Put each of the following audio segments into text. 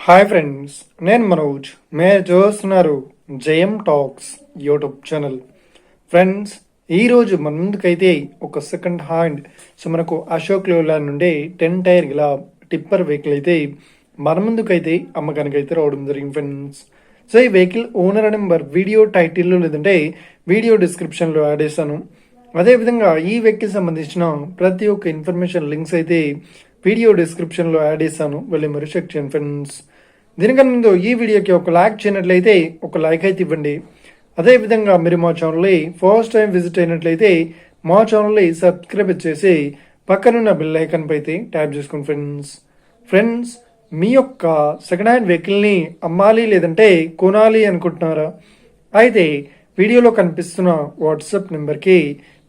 Hi friends, నేను మనోజ్. మీరు చూస్తున్నారు జయం టాక్స్ యూట్యూబ్ ఛానల్. ఫ్రెండ్స్, ఈరోజు మన ముందుకైతే ఒక సెకండ్ హ్యాండ్ మనకు అశోక్ లేలాండ్ నుండి 10 టైర్ గల టిప్పర్ వెహికల్ అయితే మన ముందుకైతే అమ్మకానికి అయితే రావడం జరిగింది ఫ్రెండ్స్. సో ఈ వెహికల్ ఓనర్ నెంబర్ వీడియో టైటిల్లో లేదంటే వీడియో డిస్క్రిప్షన్లో యాడ్ చేస్తాను. అదేవిధంగా ఈ వెహికల్ సంబంధించిన ప్రతి ఒక్క ఇన్ఫర్మేషన్ లింక్స్ అయితే వీడియో డిస్క్రిప్షన్లో యాడ్ చేస్తాను, వెళ్ళి మరి చెక్ చేయండి ఫ్రెండ్స్. దీనికన్నా ముందు ఈ వీడియోకి ఒక లైక్ చేయనట్లయితే ఒక లైక్ అయితే ఇవ్వండి. అదేవిధంగా మీరు మా ఛానల్ని ఫస్ట్ టైం విజిట్ అయినట్లయితే మా ఛానల్ని సబ్స్క్రైబ్ చేసి పక్కనున్న బెల్ ఐకాన్ పై అయితే ట్యాప్ చేసుకోండి ఫ్రెండ్స్. మీ యొక్క సెకండ్ హ్యాండ్ వెహికల్ని అమ్మాలి లేదంటే కొనాలి అనుకుంటున్నారా? అయితే వీడియోలో కనిపిస్తున్న వాట్సాప్ నెంబర్కి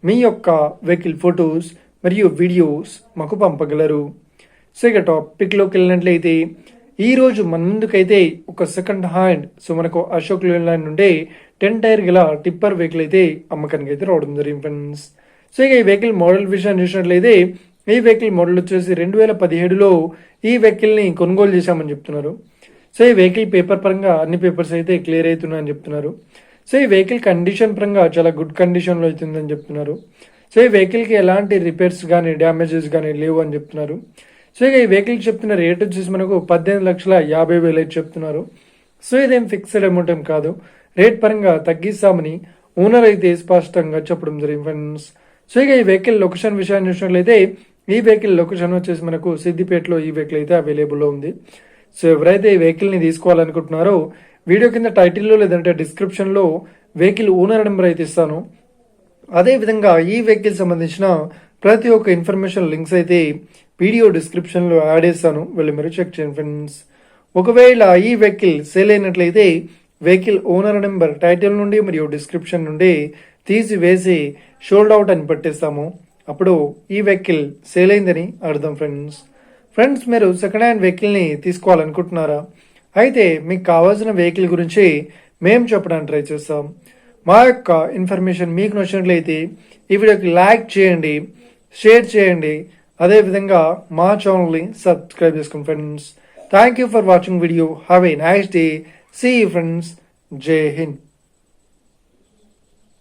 మీ యొక్క వెహికల్ ఫొటోస్ మరియు వీడియోస్ మాకు పంపగలరు. సో ఇక టాపిక్లోకి వెళ్ళినట్లయితే ఈరోజు మన ముందుకైతే ఒక సెకండ్ హ్యాండ్ మనకు అశోక్ లేలాండ్ నుండి 10 టైర్ గల టిప్పర్ వెహికల్ అయితే అమ్మకానికి అయితే రావడం జరిగింది ఫ్రెండ్స్. సో ఇక ఈ వెహికల్ మోడల్ విషయాన్ని చూసినట్లయితే ఈ వెహికల్ మోడల్ వచ్చేసి 2017లో ఈ వెహికల్ని కొనుగోలు చేశామని చెప్తున్నారు. సో ఈ వెహికల్ పేపర్ పరంగా అన్ని పేపర్స్ అయితే క్లియర్ అవుతున్నాయని చెప్తున్నారు. సో ఈ వెహికల్ కండిషన్ పరంగా చాలా గుడ్ కండిషన్లో అవుతుందని చెప్తున్నారు. సో ఈ వెహికల్కి ఎలాంటి రిపేర్స్ కానీ డ్యామేజెస్ కానీ లేవు అని చెప్తున్నారు. సో ఇక ఈ వెహికల్ చెప్తున్న రేట్ వచ్చేసి మనకు 18,50,000 అయితే చెప్తున్నారు. సో ఇదేం ఫిక్స్డ్ అమౌంట్ ఏం కాదు, రేట్ పరంగా తగ్గిస్తామని ఓనర్ అయితే స్పష్టంగా చెప్పడం జరిగింది ఫ్రెండ్స్. సో ఇక ఈ వెహికల్ లొకేషన్ విషయాన్ని చూసినట్లయితే ఈ వెహికల్ లొకేషన్ వచ్చేసి మనకు సిద్దిపేటలో ఈ వెహికల్ అయితే అవైలబుల్లో ఉంది. సో ఎవరైతే ఈ వెహికల్ని తీసుకోవాలనుకుంటున్నారో వీడియో కింద టైటిల్లో లేదంటే డిస్క్రిప్షన్లో వెహికల్ ఓనర్ నెంబర్ అయితే ఇస్తాను. అదేవిధంగా ఈ వెహికల్ సంబంధించిన ప్రతి ఒక్క ఇన్ఫర్మేషన్ లింక్స్ అయితే వీడియో డిస్క్రిప్షన్లో యాడ్ చేస్తాను, వెళ్ళి మీరు చెక్ చేయండి ఫ్రెండ్స్. ఒకవేళ ఈ వెహికల్ సేల్ అయినట్లయితే వెహికల్ ఓనర్ నెంబర్ టైటిల్ నుండి మరియు డిస్క్రిప్షన్ నుండి తీసివేసి షోల్డ్ అవుట్ అని పెట్టేస్తాము. అప్పుడు ఈ వెహికల్ సేల్ అయిందని అర్థం ఫ్రెండ్స్. మీరు సెకండ్ హ్యాండ్ వెహికల్ని తీసుకోవాలనుకుంటున్నారా? అయితే మీకు కావాల్సిన వెహికల్ గురించి మేము చెప్పడానికి ట్రై చేస్తాం. మా యొక్క ఇన్ఫర్మేషన్ మీకు నచ్చినట్లయితే ఈ వీడియోకి లైక్ చేయండి, షేర్ చేయండి, అదేవిధంగా మా ఛానల్ని సబ్స్క్రైబ్ చేసుకోండి friends. Thank you for watching video. Have a nice day. See you friends. Jai Hind.